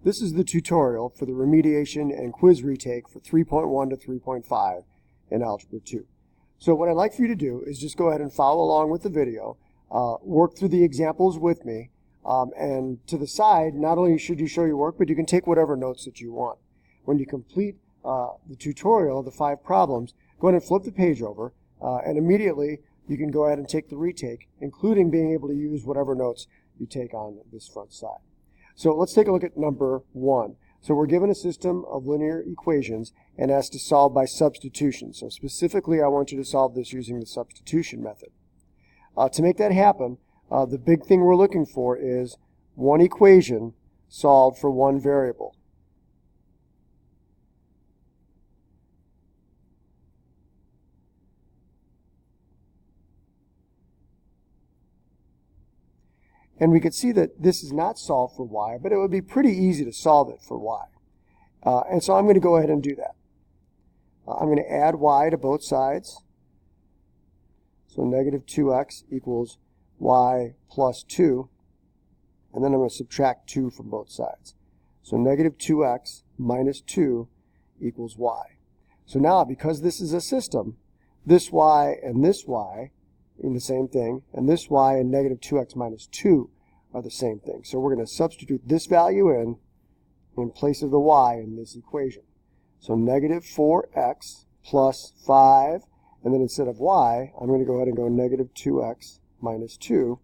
This is the tutorial for the remediation and quiz retake for 3.1 to 3.5 in Algebra 2. So what I'd like for you to do is just go ahead and follow along with the video, work through the examples with me, and to the side, not only should you show your work, but you can take whatever notes that you want. When you complete the tutorial, the 5 problems, go ahead and flip the page over, and immediately you can go ahead and take the retake, including being able to use whatever notes you take on this front side. So let's take a look at number 1. So we're given a system of linear equations and asked to solve by substitution. So specifically, I want you to solve this using the substitution method. To make that happen, the big thing we're looking for is one equation solved for one variable. And we could see that this is not solved for y, but it would be pretty easy to solve it for y. And so I'm going to go ahead and do that. I'm going to add y to both sides. So negative 2x equals y plus 2. And then I'm going to subtract 2 from both sides. So negative 2x minus 2 equals y. So now, because this is a system, this y and this y in the same thing, and this y and negative 2x minus 2 are the same thing. So we're going to substitute this value in place of the y in this equation. So negative 4x plus 5, and then instead of y, I'm going to go ahead and go negative 2x minus 2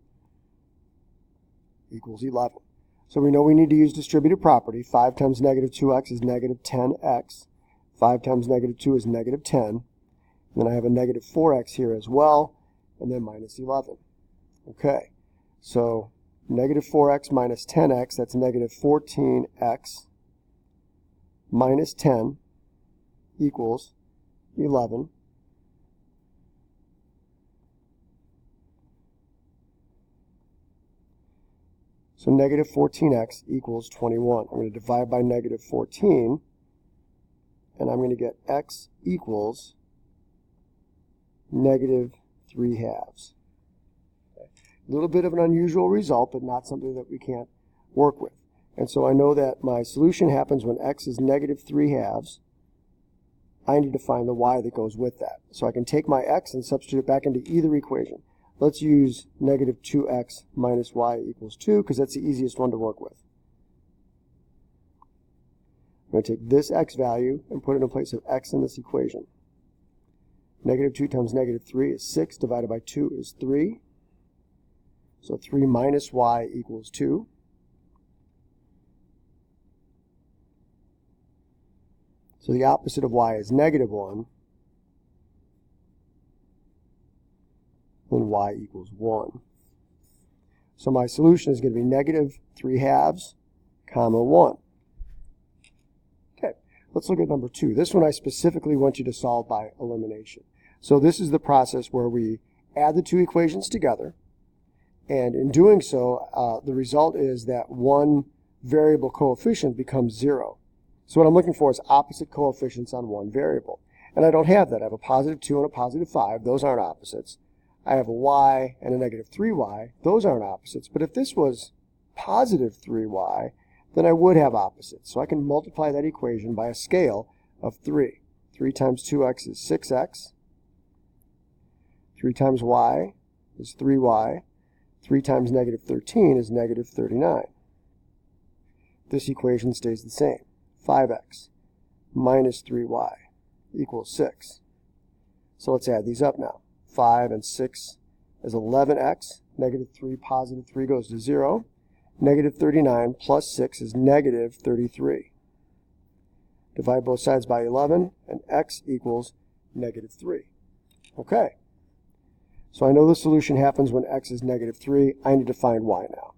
equals 11. So we know we need to use distributive property. 5 times negative 2x is negative 10x. 5 times negative 2 is negative 10. And then I have a negative 4x here as well, and then minus 11. Okay, so negative 4x minus 10x, that's negative 14x minus 10 equals 11. So negative 14x equals 21. I'm going to divide by negative 14, and I'm going to get x equals negative 3/2. Okay. A little bit of an unusual result, but not something that we can't work with. And so I know that my solution happens when x is negative 3/2. I need to find the y that goes with that. So I can take my x and substitute it back into either equation. Let's use negative 2x minus y equals 2, because that's the easiest one to work with. I'm going to take this x value and put it in place of x in this equation. Negative 2 times negative 3 is 6, divided by 2 is 3. So 3 minus y equals 2. So the opposite of y is negative 1. Then y equals 1. So my solution is going to be negative 3/2, comma 1. Okay, let's look at number 2. This one I specifically want you to solve by elimination. So this is the process where we add the two equations together, and in doing so, the result is that one variable coefficient becomes 0. So what I'm looking for is opposite coefficients on one variable. And I don't have that. I have a positive 2 and a positive 5. Those aren't opposites. I have a y and a negative 3y. Those aren't opposites. But if this was positive 3y, then I would have opposites. So I can multiply that equation by a scale of 3. 3 times 2x is 6x. 3 times y is 3y. 3 times negative 13 is negative 39. This equation stays the same. 5x minus 3y equals 6. So let's add these up now. 5 and 6 is 11x. Negative 3, positive 3 goes to 0. Negative 39 plus 6 is negative 33. Divide both sides by 11, and x equals negative 3. Okay. So I know the solution happens when x is negative 3. I need to find y now.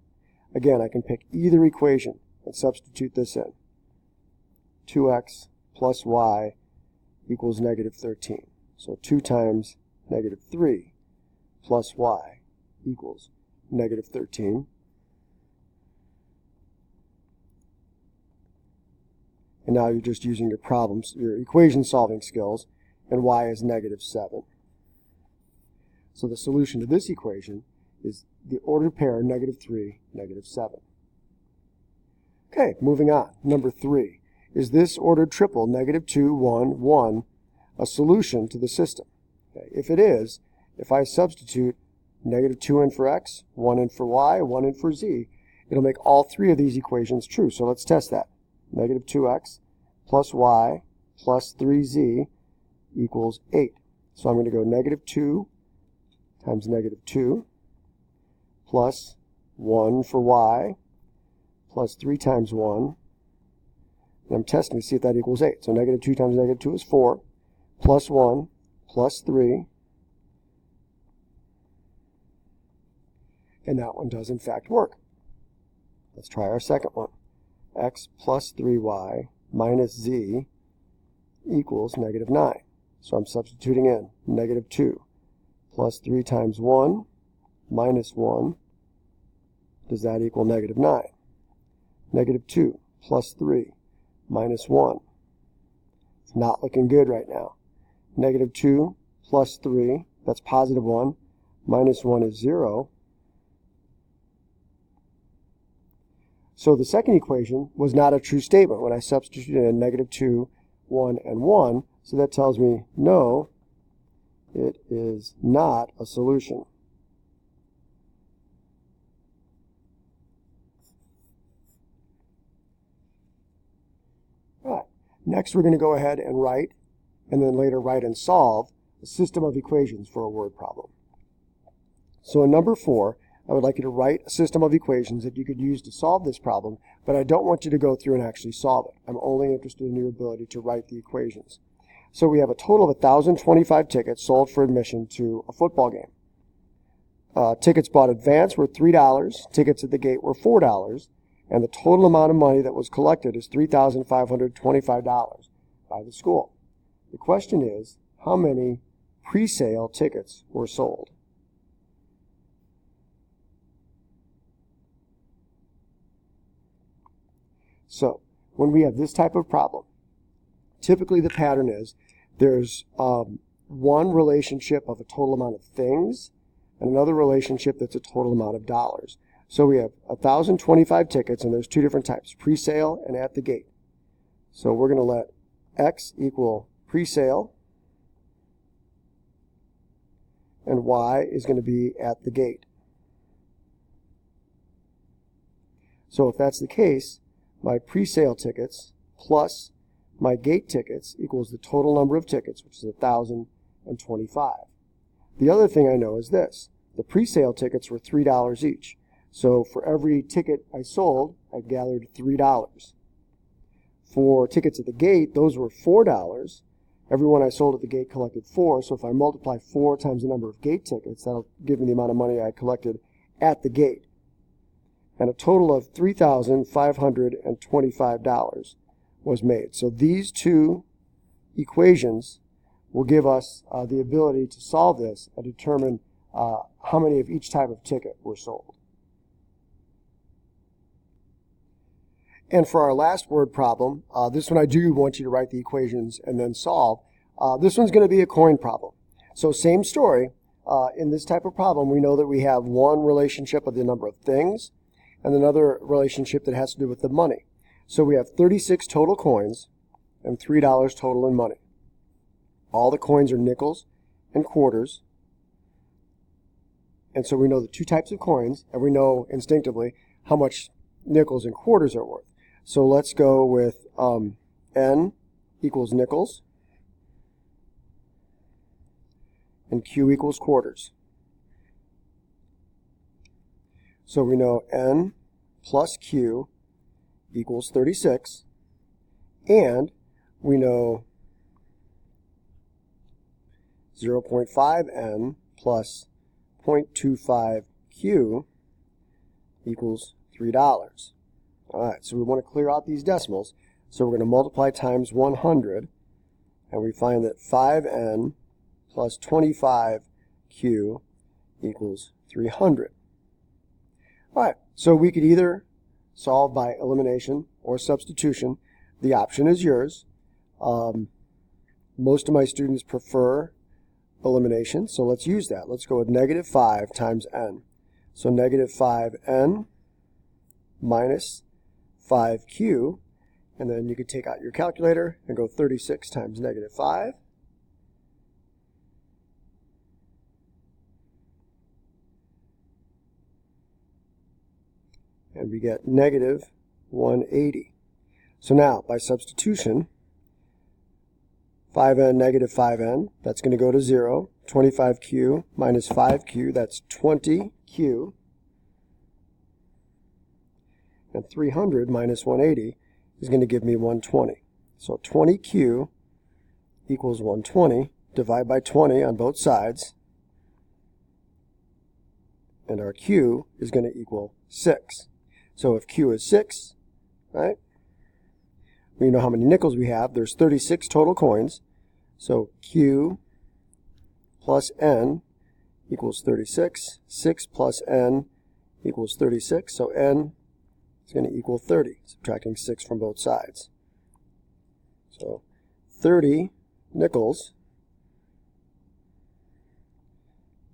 Again, I can pick either equation and substitute this in. 2x plus y equals negative 13. So 2 times negative 3 plus y equals negative 13. And now you're just using your equation solving skills, and y is negative 7. So the solution to this equation is the ordered pair negative 3, negative 7. Okay, moving on. Number 3. Is this ordered triple, -2, 1, 1, a solution to the system? Okay, if it is, if I substitute -2 in for x, 1 in for y, 1 in for z, it'll make all 3 of these equations true. So let's test that. -2x plus y plus 3z equals 8. So I'm going to go -2 times -2 plus 1 for y plus 3 times 1. And I'm testing to see if that equals 8. So -2 times -2 is 4, plus 1 plus 3. And that one does in fact work. Let's try our second one. X plus 3y minus z equals -9. So I'm substituting in -2 plus 3 times 1 minus 1. Does that equal -9? -2 plus 3 minus 1. It's not looking good right now. -2 plus 3, that's +1, minus 1 is 0. So the second equation was not a true statement when I substituted in -2, 1, and 1. So that tells me, no, it is not a solution. All right. Next, we're going to go ahead and write, and then later write and solve, a system of equations for a word problem. So in number 4, I would like you to write a system of equations that you could use to solve this problem, but I don't want you to go through and actually solve it. I'm only interested in your ability to write the equations. So we have a total of 1,025 tickets sold for admission to a football game. Tickets bought advance were $3, tickets at the gate were $4, and the total amount of money that was collected is $3,525 by the school. The question is, how many pre-sale tickets were sold? So, when we have this type of problem, typically the pattern is there's one relationship of a total amount of things and another relationship that's a total amount of dollars. So we have 1,025 tickets, and there's 2 different types, pre-sale and at the gate. So we're going to let x equal pre-sale, and y is going to be at the gate. So if that's the case, my pre-sale tickets plus my gate tickets equals the total number of tickets, which is 1,025. The other thing I know is this. The pre-sale tickets were $3 each. So for every ticket I sold, I gathered $3. For tickets at the gate, those were $4. Everyone I sold at the gate collected 4. So if I multiply 4 times the number of gate tickets, that'll give me the amount of money I collected at the gate. And a total of $3,525 was made. So these 2 equations will give us the ability to solve this and determine how many of each type of ticket were sold. And for our last word problem, this one I do want you to write the equations and then solve. This one's going to be a coin problem. So same story. In this type of problem, we know that we have one relationship of the number of things and another relationship that has to do with the money. So we have 36 total coins and $3 total in money. All the coins are nickels and quarters. And so we know the 2 types of coins, and we know instinctively how much nickels and quarters are worth. So let's go with N equals nickels and Q equals quarters. So we know N plus Q equals 36, and we know 0.5 N plus 0.25 Q equals $3. All right, so we want to clear out these decimals. So we're going to multiply times 100, and we find that 5N plus 25Q equals 300. All right, so we could either solve by elimination or substitution. The option is yours. Most of my students prefer elimination, so let's use that. Let's go with -5 times n. So -5n minus 5Q, and then you could take out your calculator and go 36 times negative 5. And we get negative 180. So now, by substitution, 5n negative 5n, that's going to go to 0. 25q minus 5q, that's 20q. And 300 minus 180 is going to give me 120. So 20q equals 120. Divide by 20 on both sides. And our q is going to equal 6. So if q is 6, right, we know how many nickels we have. There's 36 total coins. So q plus n equals 36. 6 plus n equals 36. So n is going to equal 30, subtracting 6 from both sides. So 30 nickels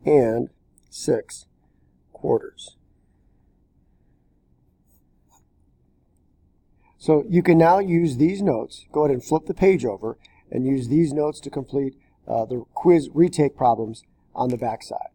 and 6 quarters. So you can now use these notes, go ahead and flip the page over, and use these notes to complete the quiz retake problems on the backside.